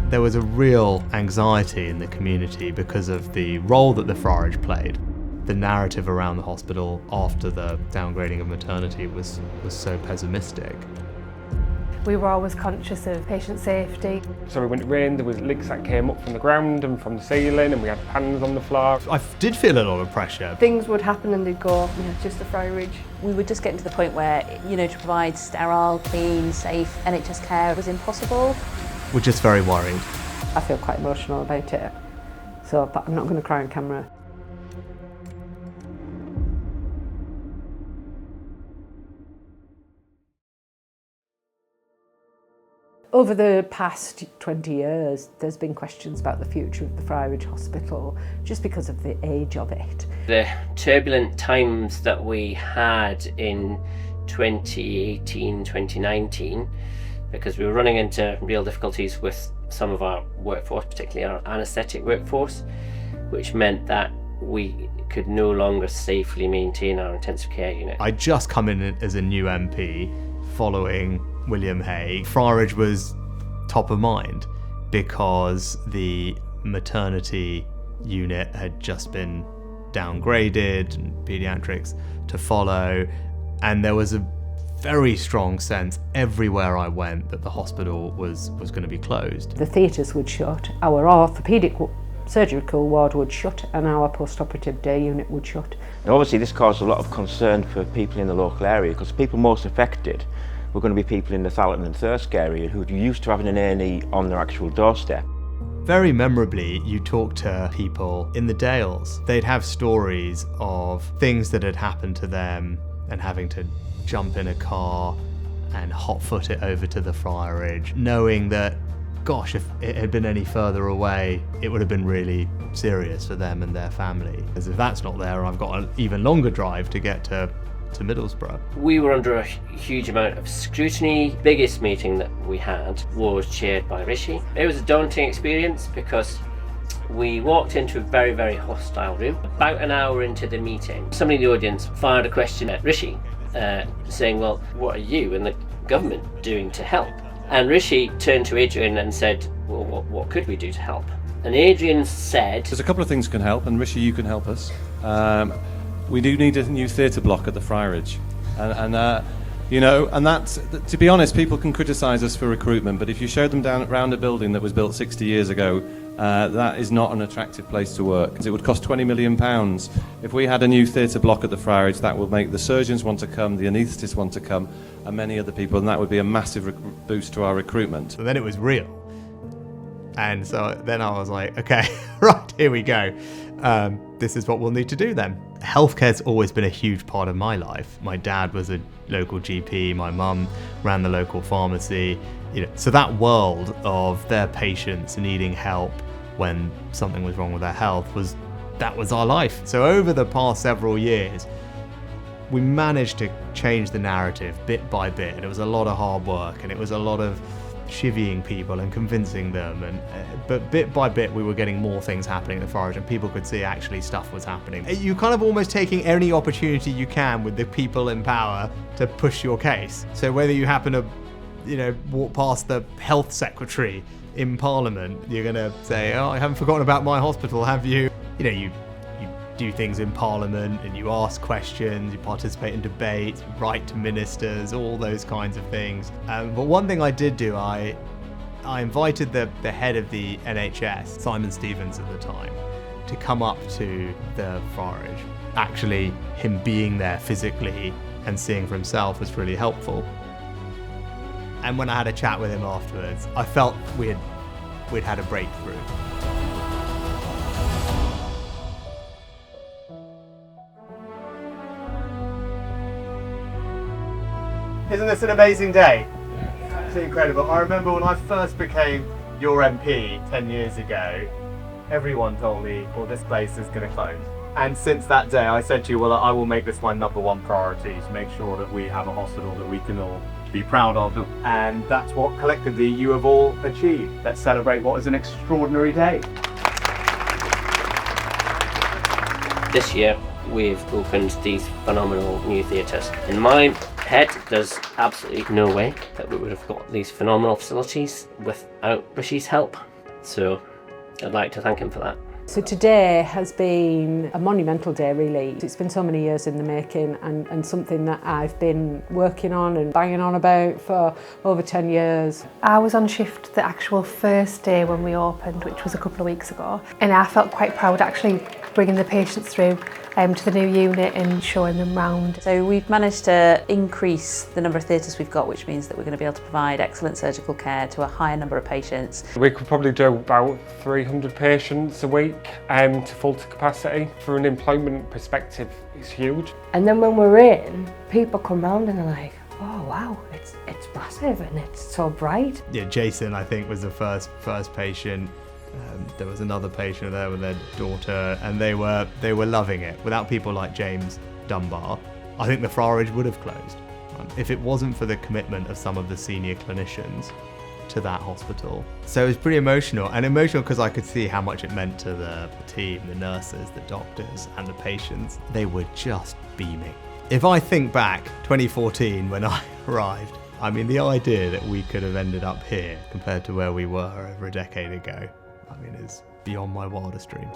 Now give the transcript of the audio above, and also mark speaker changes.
Speaker 1: There was a real anxiety in the community because of the role that the Friarage played. The narrative around the hospital after the downgrading of maternity was so pessimistic.
Speaker 2: We were always conscious of patient safety.
Speaker 3: So when it rained, there was leaks that came up from the ground and from the ceiling, and we had pans on the floor.
Speaker 1: I did feel a lot of pressure.
Speaker 2: Things would happen and they'd go, it's just the Friarage.
Speaker 4: We were just getting to the point where, to provide sterile, clean, safe NHS care was impossible.
Speaker 1: We're just very worried.
Speaker 5: I feel quite emotional about it, but I'm not going to cry on camera. Over the past 20 years, there's been questions about the future of the Friarage Hospital just because of the age of it.
Speaker 6: The turbulent times that we had in 2018, 2019, because we were running into real difficulties with some of our workforce, particularly our anaesthetic workforce, which meant that we could no longer safely maintain our intensive care unit.
Speaker 1: I'd just come in as a new MP following William Hay. Friarage was top of mind because the maternity unit had just been downgraded and paediatrics to follow, and there was a very strong sense everywhere I went that the hospital was going to be closed.
Speaker 5: The theatres would shut, our orthopaedic surgical ward would shut, and our post-operative day unit would shut.
Speaker 7: Now obviously this caused a lot of concern for people in the local area, because the people most affected were going to be people in the Thallerton and Thirsk area who were used to having an A&E on their actual doorstep.
Speaker 1: Very memorably, you talk to people in the Dales. They'd have stories of things that had happened to them and having to jump in a car and hot-foot it over to the Friarage, knowing that, gosh, if it had been any further away, it would have been really serious for them and their family. As if that's not there, I've got an even longer drive to get to Middlesbrough.
Speaker 6: We were under a huge amount of scrutiny. The biggest meeting that we had was chaired by Rishi. It was a daunting experience because we walked into a very, very hostile room. About an hour into the meeting, somebody in the audience fired a question at Rishi, saying, well, what are you and the government doing to help? And Rishi turned to Adrian and said, well, what could we do to help? And Adrian said,
Speaker 8: there's a couple of things can help, and Rishi, you can help us. We do need a new theatre block at the Friarage, and that's, to be honest, people can criticise us for recruitment, but if you showed them down around a building that was built 60 years ago, that is not an attractive place to work. It would cost £20 million. If we had a new theatre block at the Friarage, that would make the surgeons want to come, the anaesthetists want to come, and many other people, and that would be a massive boost to our recruitment.
Speaker 1: So then it was real. And so then I was like, okay, right, here we go. This is what we'll need to do then. Healthcare's always been a huge part of my life. My dad was a local GP, my mum ran the local pharmacy. So that world of their patients needing help when something was wrong with their health was our life. So over the past several years, we managed to change the narrative bit by bit, and it was a lot of hard work, and it was a lot of chivying people and convincing them, but bit by bit we were getting more things happening at the Friarage, and people could see actually stuff was happening. You're kind of almost taking any opportunity you can with the people in power to push your case. So whether you happen to walk past the health secretary in Parliament, you're going to say, oh, I haven't forgotten about my hospital, have you? You do things in Parliament and you ask questions, you participate in debates, write to ministers, all those kinds of things. But one thing I did do, I invited the head of the NHS, Simon Stevens at the time, to come up to the Friarage. Actually, him being there physically and seeing for himself was really helpful. And when I had a chat with him afterwards, I felt we'd had a breakthrough. Isn't this an amazing day? It's incredible. I remember when I first became your MP 10 years ago, everyone told me, well, this place is going to close. And since that day, I said to you, well, I will make this my number one priority to make sure that we have a hospital that we can all be proud of. And that's what collectively you have all achieved. Let's celebrate what is an extraordinary day.
Speaker 6: this year we've opened these phenomenal new theatres. In my head, there's absolutely no way that we would have got these phenomenal facilities without Rishi's help. So I'd like to thank him for that.
Speaker 5: So today has been a monumental day, really. It's been so many years in the making, and something that I've been working on and banging on about for over 10 years.
Speaker 2: I was on shift the actual first day when we opened, which was a couple of weeks ago, and I felt quite proud actually bringing the patients through to the new unit and showing them round.
Speaker 4: So we've managed to increase the number of theatres we've got, which means that we're going to be able to provide excellent surgical care to a higher number of patients.
Speaker 3: We could probably do about 300 patients a week to full capacity. For an employment perspective, it's huge.
Speaker 9: And then when we're in, people come round and they're like, oh wow, it's massive and it's so bright.
Speaker 1: Yeah, Jason, I think, was the first patient. There was another patient there with their daughter, and they were loving it. Without people like James Dunbar, I think the Friarage would have closed. If it wasn't for the commitment of some of the senior clinicians to that hospital. So it was pretty emotional, and emotional because I could see how much it meant to the team, the nurses, the doctors, and the patients. They were just beaming. If I think back 2014 when I arrived, I mean, the idea that we could have ended up here compared to where we were over a decade ago, I mean, is beyond my wildest dreams.